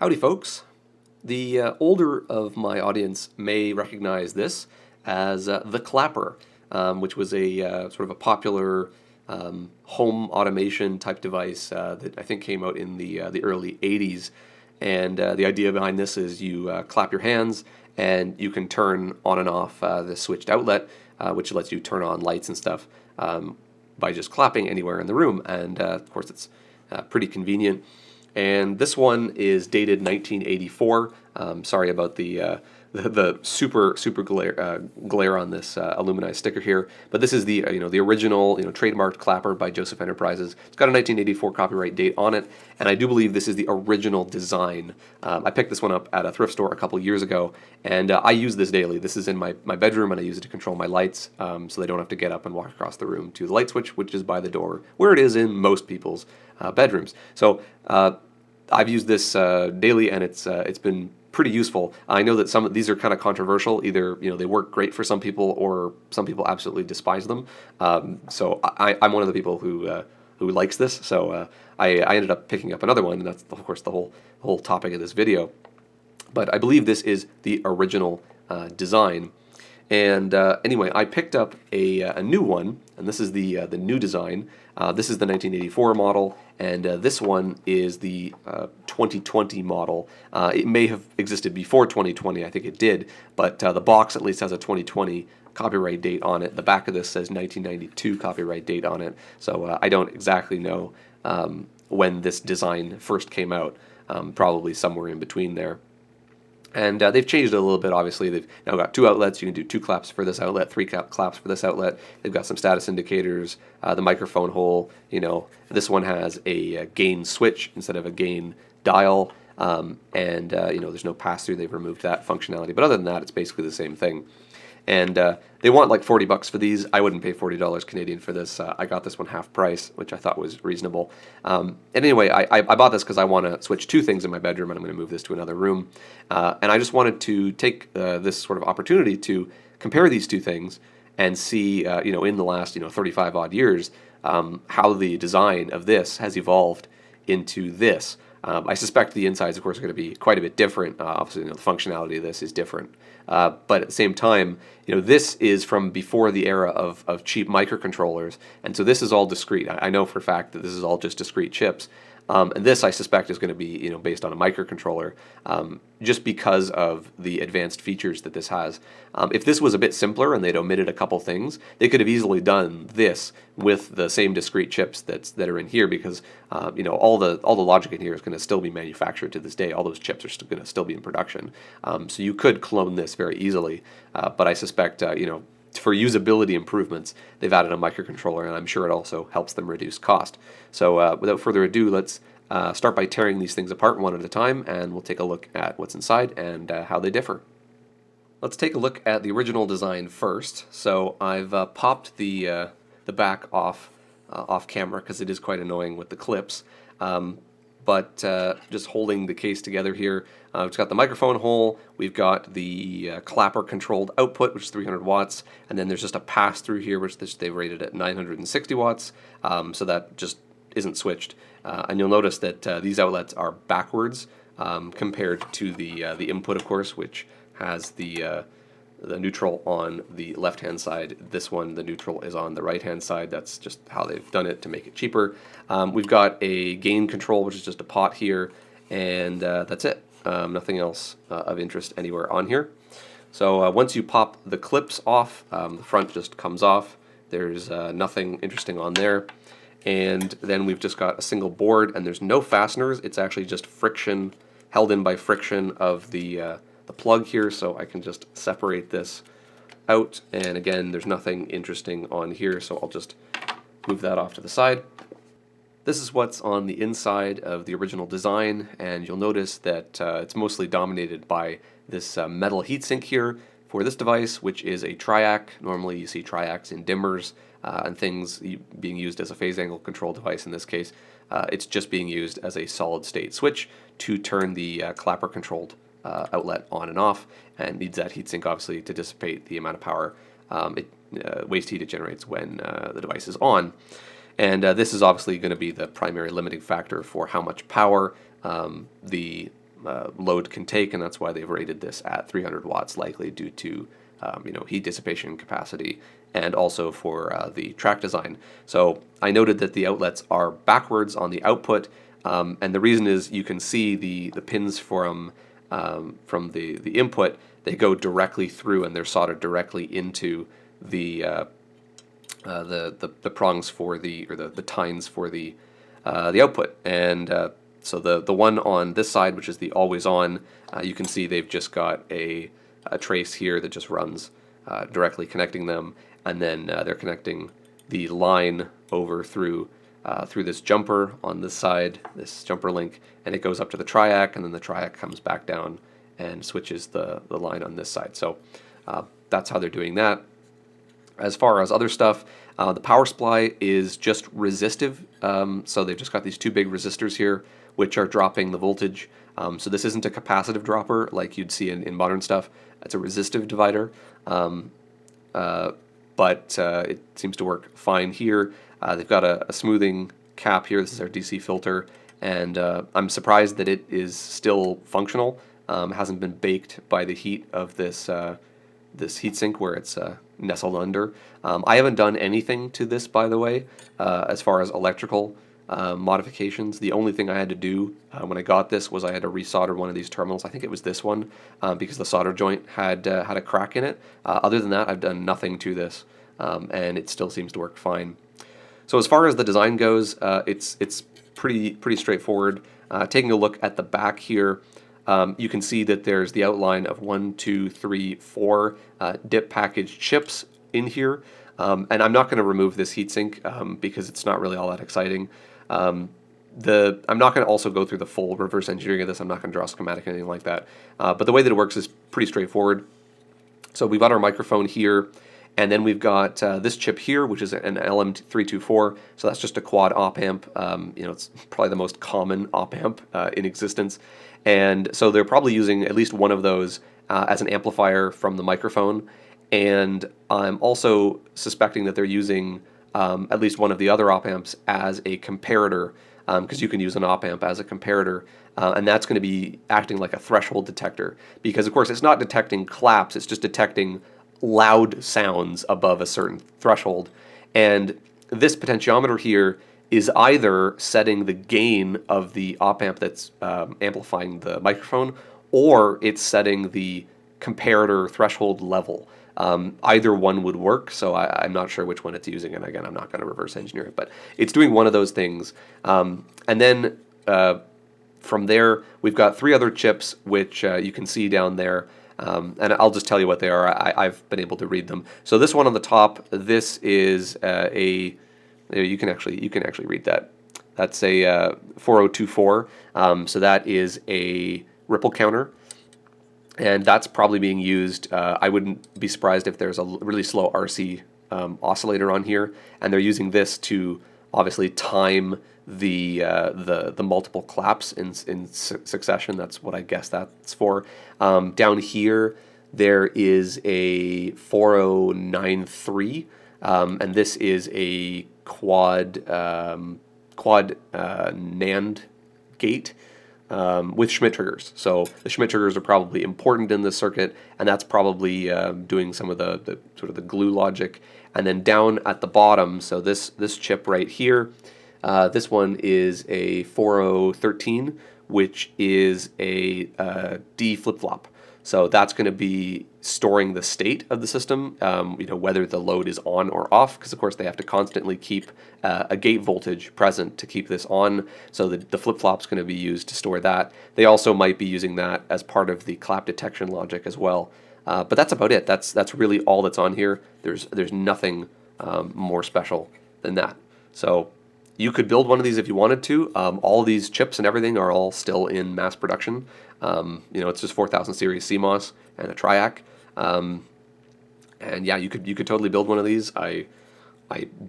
Howdy, folks. The older of my audience may recognize this as the Clapper, which was a sort of a popular home automation type device that I think came out in the early 80s. And the idea behind this is you clap your hands and you can turn on and off the switched outlet, which lets you turn on lights and stuff by just clapping anywhere in the room. And of course, it's pretty convenient. And this one is dated 1984. Sorry about the super glare on this aluminized sticker here, but this is the the original trademarked clapper by Joseph Enterprises. It's got a 1984 copyright date on it, and I do believe this is the original design. I picked this one up at a thrift store a couple years ago, and I use this daily. This is in my bedroom, and I use it to control my lights, so they don't have to get up and walk across the room to the light switch, which is by the door, where it is in most people's bedrooms. So I've used this daily, and it's been pretty useful. I know that some of these are kind of controversial. Either they work great for some people, or some people absolutely despise them. So I'm one of the people who likes this. So I ended up picking up another one, and that's of course the whole topic of this video. But I believe this is the original design. And anyway, I picked up a new one, and this is the new design. This is the 1984 model, and this one is the 2020 model. It may have existed before 2020, I think it did, but the box at least has a 2020 copyright date on it. The back of this says 1992 copyright date on it, so I don't exactly know when this design first came out, probably somewhere in between there. And they've changed it a little bit, obviously. They've now got two outlets. You can do 2 claps for this outlet, 3 claps for this outlet. They've got some status indicators, the microphone hole. This one has a gain switch instead of a gain dial. And there's no pass-through. They've removed that functionality. But other than that, it's basically the same thing. And they want like $40 for these. I wouldn't pay $40 Canadian for this. I got this one half price, which I thought was reasonable. And anyway, I bought this because I want to switch 2 things in my bedroom, and I'm going to move this to another room. And I just wanted to take this sort of opportunity to compare these 2 things and see, in the last 35 odd years, how the design of this has evolved into this. I suspect the insides, of course, are going to be quite a bit different. Obviously, the functionality of this is different. But at the same time, this is from before the era of cheap microcontrollers, and so this is all discrete. I know for a fact that this is all just discrete chips. And this, I suspect, is going to be based on a microcontroller, just because of the advanced features that this has. If this was a bit simpler and they'd omitted a couple things, they could have easily done this with the same discrete chips that are in here, because all the logic in here is going to still be manufactured to this day. All those chips are going to still be in production. So you could clone this very easily, but I suspect for usability improvements, they've added a microcontroller, and I'm sure it also helps them reduce cost. So without further ado, let's start by tearing these things apart one at a time, and we'll take a look at what's inside and how they differ. Let's take a look at the original design first. So I've popped the back off camera because it is quite annoying with the clips. But just holding the case together here, it's got the microphone hole, we've got the clapper controlled output, which is 300 watts, and then there's just a pass-through here, which they've rated at 960 watts, so that just isn't switched. And you'll notice that these outlets are backwards compared to the input, of course, which has the neutral on the left-hand side. This one, the neutral is on the right-hand side. That's just how they've done it to make it cheaper. We've got a gain control, which is just a pot here, and that's it. Nothing else of interest anywhere on here. So once you pop the clips off, the front just comes off. There's nothing interesting on there. And then we've just got a single board, and there's no fasteners. It's actually just friction, held in by friction of the plug here, so I can just separate this out. And again, there's nothing interesting on here, so I'll just move that off to the side. This is what's on the inside of the original design, and you'll notice that it's mostly dominated by this metal heatsink here for this device, which is a triac. Normally you see triacs in dimmers and things being used as a phase angle control device. In this case, it's just being used as a solid state switch to turn the clapper controlled outlet on and off, and needs that heatsink obviously to dissipate the amount of power, waste heat it generates when the device is on. And this is obviously going to be the primary limiting factor for how much power the load can take, and that's why they've rated this at 300 watts, likely due to heat dissipation capacity, and also for the track design. So I noted that the outlets are backwards on the output, and the reason is you can see the pins from the input. They go directly through, and they're soldered directly into the prongs for the tines for the output. And so the one on this side, which is the always on, you can see they've just got a trace here that just runs directly connecting them, and then they're connecting the line over through this jumper on this side, this jumper link, and it goes up to the triac, and then the triac comes back down and switches the line on this side. So that's how they're doing that. As far as other stuff, the power supply is just resistive, so they've just got these two big resistors here which are dropping the voltage. So this isn't a capacitive dropper like you'd see in modern stuff. It's a resistive divider, but it seems to work fine here. They've got a smoothing cap here. This is our DC filter, and I'm surprised that it is still functional. It hasn't been baked by the heat of this heatsink where it's nestled under. I haven't done anything to this, by the way, as far as electrical modifications. The only thing I had to do when I got this was I had to resolder one of these terminals. I think it was this one, because the solder joint had a crack in it. Other than that, I've done nothing to this, and it still seems to work fine. So as far as the design goes, it's pretty straightforward. Taking a look at the back here, you can see that there's the outline of 1, 2, 3, 4 dip package chips in here. And I'm not going to remove this heatsink because it's not really all that exciting. I'm not going to also go through the full reverse engineering of this. I'm not going to draw a schematic or anything like that. But the way that it works is pretty straightforward. So we've got our microphone here, and then we've got this chip here, which is an LM324. So that's just a quad op amp. It's probably the most common op amp in existence. And so they're probably using at least one of those as an amplifier from the microphone. And I'm also suspecting that they're using at least one of the other op amps as a comparator, because you can use an op amp as a comparator, and that's going to be acting like a threshold detector, because of course it's not detecting claps, it's just detecting loud sounds above a certain threshold. And this potentiometer here is either setting the gain of the op amp that's amplifying the microphone, or it's setting the comparator threshold level. Either one would work, so I'm not sure which one it's using, and again, I'm not going to reverse engineer it, but it's doing one of those things. And then from there, we've got 3 other chips, which you can see down there, and I'll just tell you what they are. I've been able to read them. So this one on the top, this is you can actually read that. That's a 4024, so that is a ripple counter. And that's probably being used. I wouldn't be surprised if there's a really slow RC oscillator on here, and they're using this to obviously time the multiple claps in succession. That's what I guess that's for. Down here there is a 4093, and this is a quad NAND gate. With Schmitt triggers. So the Schmitt triggers are probably important in this circuit, and that's probably doing some of the sort of the glue logic. And then down at the bottom, so this chip right here, this one is a 4013, which is a D flip-flop. So that's going to be storing the state of the system, whether the load is on or off, because of course they have to constantly keep a gate voltage present to keep this on. So the flip-flop's going to be used to store that. They also might be using that as part of the clap detection logic as well. But that's about it. That's really all that's on here. There's nothing more special than that. So you could build one of these if you wanted to. All these chips and everything are all still in mass production. It's just 4000 series CMOS and a triac. And yeah, you could totally build one of these. I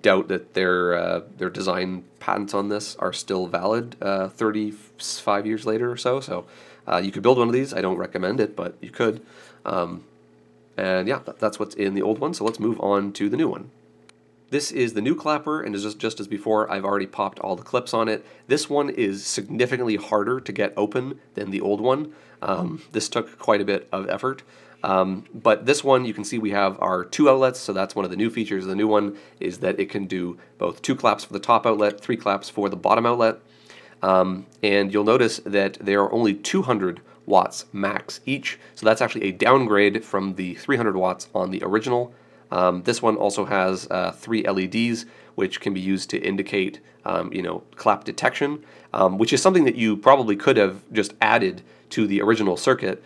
doubt that their design patents on this are still valid 35 years later or so. So you could build one of these. I don't recommend it, but you could. And yeah, that's what's in the old one. So let's move on to the new one. this is the new clapper, and just as before, I've already popped all the clips on it. This one is significantly harder to get open than the old one. This took quite a bit of effort. But this one, you can see we have our 2 outlets, so that's one of the new features. The new one is that it can do both 2 claps for the top outlet, 3 claps for the bottom outlet. And you'll notice that they are only 200 watts max each, so that's actually a downgrade from the 300 watts on the original. This one also has 3 LEDs, which can be used to indicate, clap detection, which is something that you probably could have just added to the original circuit.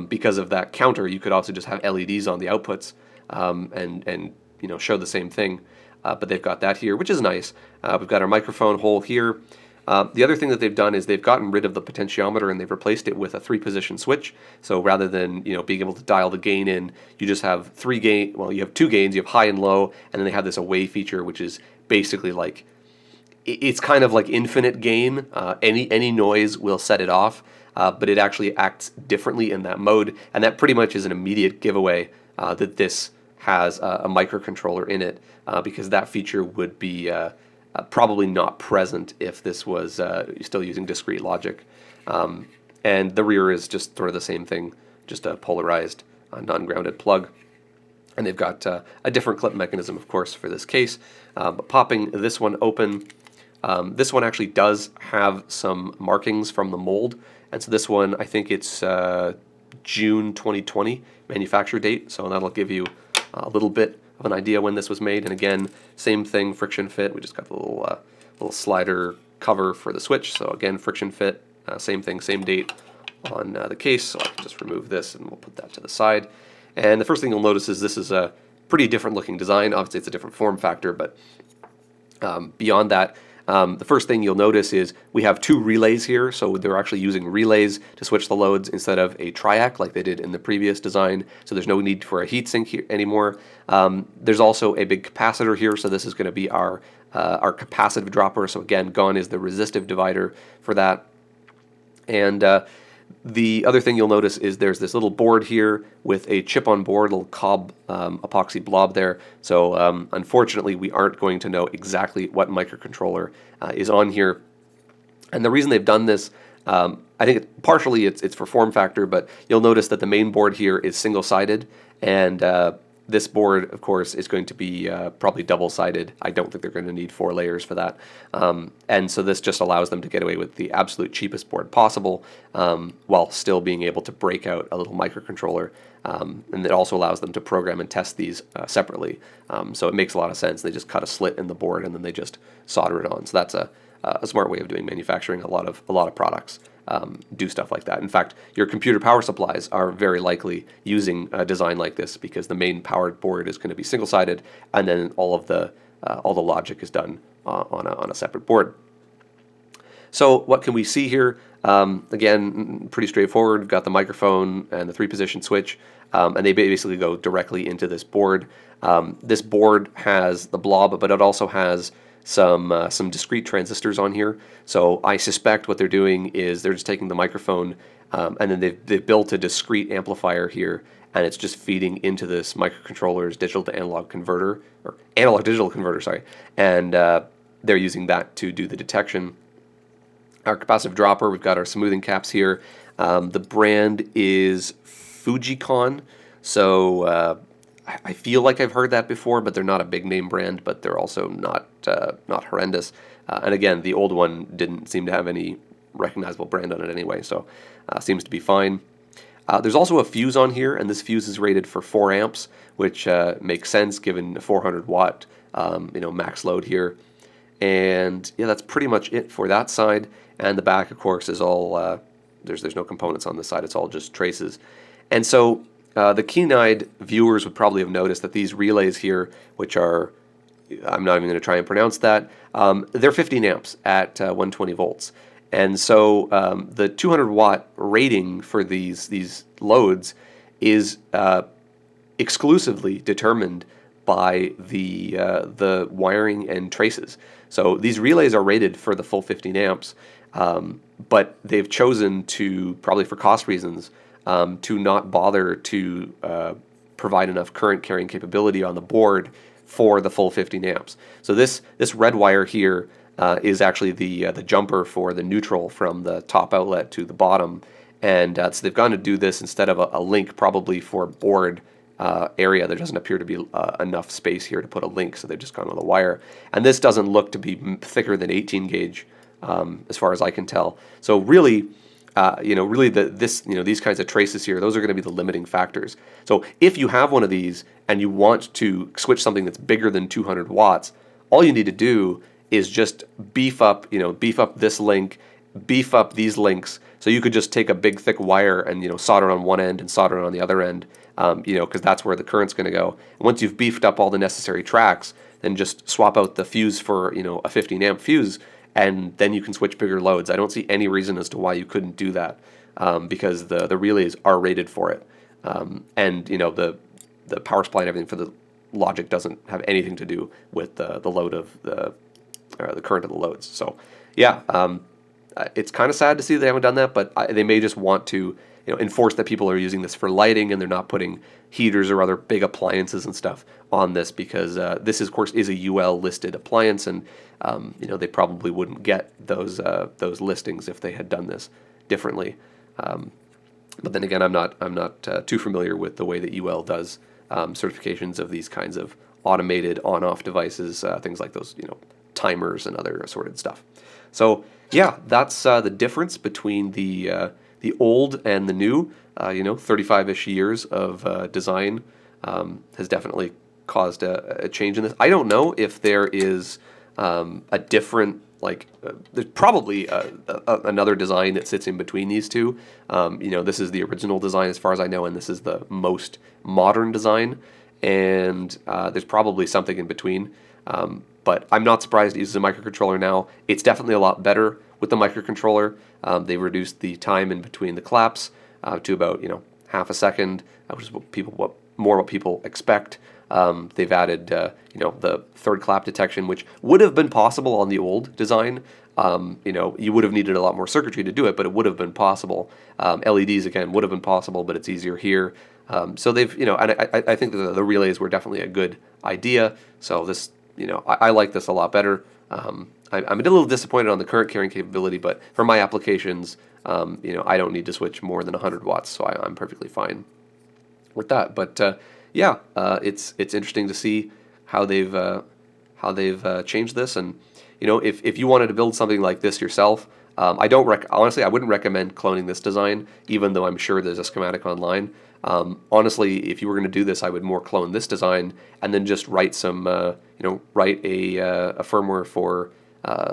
Because of that counter, you could also just have LEDs on the outputs and show the same thing. But they've got that here, which is nice. We've got our microphone hole here. The other thing that they've done is they've gotten rid of the potentiometer and they've replaced it with a 3-position switch. So rather than being able to dial the gain in, you just have 3 gain. Well, you have 2 gains. You have high and low, and then they have this away feature, which is basically like it's kind of like infinite gain. Any noise will set it off, but it actually acts differently in that mode, and that pretty much is an immediate giveaway that this has a microcontroller in it, because that feature would be probably not present if this was still using discrete logic. And the rear is just sort of the same thing, just a polarized, non-grounded plug. And they've got a different clip mechanism, of course, for this case. But popping this one open, this one actually does have some markings from the mold. And so this one, I think it's June 2020 manufacture date. So that'll give you a little bit of an idea when this was made. And again, same thing, friction fit. We just got the little slider cover for the switch. So again, friction fit, same thing, same date on the case. So I can just remove this and we'll put that to the side. And the first thing you'll notice is this is a pretty different looking design. Obviously it's a different form factor, but beyond that, the first thing you'll notice is we have 2 relays here, so they're actually using relays to switch the loads instead of a triac like they did in the previous design, so there's no need for a heatsink here anymore. There's also a big capacitor here, so this is going to be our capacitive dropper, so again, gone is the resistive divider for that. And the other thing you'll notice is there's this little board here with a chip on board, a little cob epoxy blob there. So unfortunately, we aren't going to know exactly what microcontroller is on here. And the reason they've done this, I think partially it's for form factor, but you'll notice that the main board here is single-sided, and this board, of course, is going to be probably double-sided. I don't think they're going to need 4 layers for that. And so this just allows them to get away with the absolute cheapest board possible, while still being able to break out a little microcontroller. And it also allows them to program and test these separately. So it makes a lot of sense. They just cut a slit in the board and then they just solder it on. So that's a smart way of doing manufacturing. A lot of products do stuff like that. In fact, your computer power supplies are very likely using a design like this because the main powered board is going to be single-sided, and then all the logic is done on a separate board. So what can we see here? Again, pretty straightforward. We've got the microphone and the 3-position switch, and they basically go directly into this board. This board has the blob, but it also has some discrete transistors on here. So I suspect what they're doing is they're just taking the microphone and then they've built a discrete amplifier here, and it's just feeding into this microcontroller's digital to analog converter, or analog digital converter, sorry, and they're using that to do the detection. Our capacitive dropper, we've got our smoothing caps here. The brand is Fujicon, so I feel like I've heard that before, but they're not a big name brand, but they're also not horrendous. And again, the old one didn't seem to have any recognizable brand on it anyway, so seems to be fine. There's also a fuse on here, and this fuse is rated for 4 amps, which makes sense given a 400 watt max load here. And yeah, that's pretty much it for that side. And the back, of course, is all there's no components on this side; it's all just traces. And so the keen-eyed viewers would probably have noticed that these relays here, which are, I'm not even going to try and pronounce that, they're 15 amps at 120 volts. And so the 200 watt rating for these loads is exclusively determined by the wiring and traces. So these relays are rated for the full 15 amps, but they've chosen to, probably for cost reasons, to not bother to provide enough current carrying capability on the board for the full 15 amps. So this red wire here is actually the jumper for the neutral from the top outlet to the bottom, and so they've gone to do this instead of a link, probably for board area. There doesn't appear to be enough space here to put a link, so they've just gone with a wire. And this doesn't look to be thicker than 18 gauge, as far as I can tell. So really, these kinds of traces here, those are going to be the limiting factors. So if you have one of these and you want to switch something that's bigger than 200 watts, all you need to do is just beef up this link, beef up these links. So you could just take a big thick wire and solder it on one end and solder it on the other end, because that's where the current's going to go. And once you've beefed up all the necessary tracks, then just swap out the fuse for a 15 amp fuse, and then you can switch bigger loads. I don't see any reason as to why you couldn't do that, because the relays are rated for it, and the power supply and everything for the logic doesn't have anything to do with the load of the current of the loads. So yeah, it's kind of sad to see they haven't done that, but they may just want to enforce that people are using this for lighting and they're not putting heaters or other big appliances and stuff on this, because this of course is a UL listed appliance, and they probably wouldn't get those listings if they had done this differently. But then again, I'm not too familiar with the way that UL does certifications of these kinds of automated on-off devices, things like those timers and other assorted stuff. So yeah, that's the difference between the old and the new. 35-ish years of design has definitely caused a change in this. I don't know if there is a different, there's probably another design that sits in between these two. This is the original design as far as I know, and this is the most modern design, and there's probably something in between. But I'm not surprised it uses a microcontroller now. It's definitely a lot better with the microcontroller. They reduced the time in between the claps to about half a second, which is what people expect. They've added the third clap detection, which would have been possible on the old design. You would have needed a lot more circuitry to do it, but it would have been possible. LEDs again would have been possible, but it's easier here. So they've and I think that the relays were definitely a good idea. So this I like this a lot better. I'm a little disappointed on the current carrying capability, but for my applications, I don't need to switch more than 100 watts, so I'm perfectly fine with that. But it's interesting to see how they've changed this, and if you wanted to build something like this yourself, honestly, I wouldn't recommend cloning this design, even though I'm sure there's a schematic online. Honestly, if you were going to do this, I would more clone this design and then just write some, write a firmware for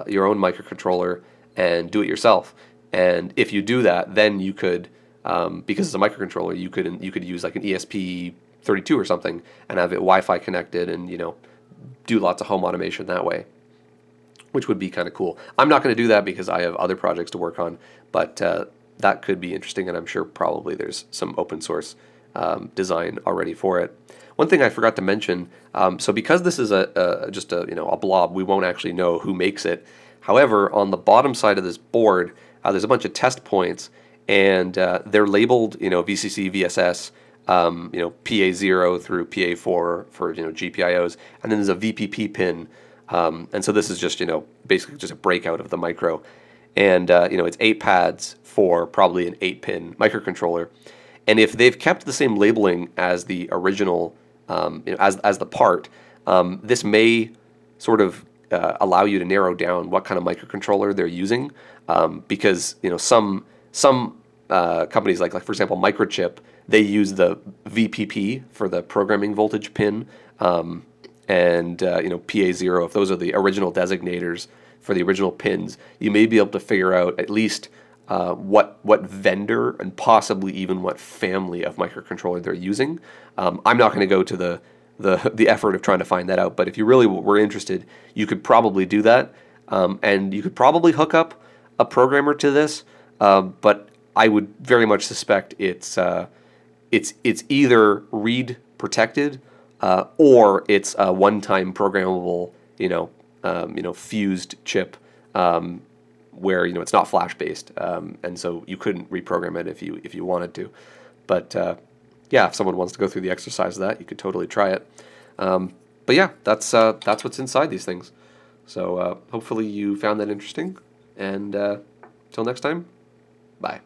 your own microcontroller and do it yourself. And if you do that, then you could, because it's a microcontroller, you could use like an ESP32 or something and have it Wi-Fi connected, and do lots of home automation that way, which would be kind of cool. I'm not going to do that because I have other projects to work on, but that could be interesting, and I'm sure probably there's some open source design already for it. One thing I forgot to mention, so because this is just a blob, we won't actually know who makes it. However, on the bottom side of this board, there's a bunch of test points, and they're labeled VCC, VSS, PA0 through PA4 for GPIOs, and then there's a VPP pin. And so this is just basically just a breakout of the micro, and it's 8 pads for probably an 8-pin microcontroller. And if they've kept the same labeling as the original, as the part, this may sort of allow you to narrow down what kind of microcontroller they're using, because some companies like for example Microchip, they use the VPP for the programming voltage pin, and PA0, if those are the original designators for the original pins, you may be able to figure out at least what vendor and possibly even what family of microcontroller they're using. I'm not going to go to the effort of trying to find that out, but if you really were interested, you could probably do that, and you could probably hook up a programmer to this, but I would very much suspect it's either read protected, or it's a one-time programmable, fused chip, where it's not flash based, and so you couldn't reprogram it if you wanted to. But yeah, if someone wants to go through the exercise of that, you could totally try it. But But yeah, that's what's inside these things. So hopefully you found that interesting. And till next time, bye.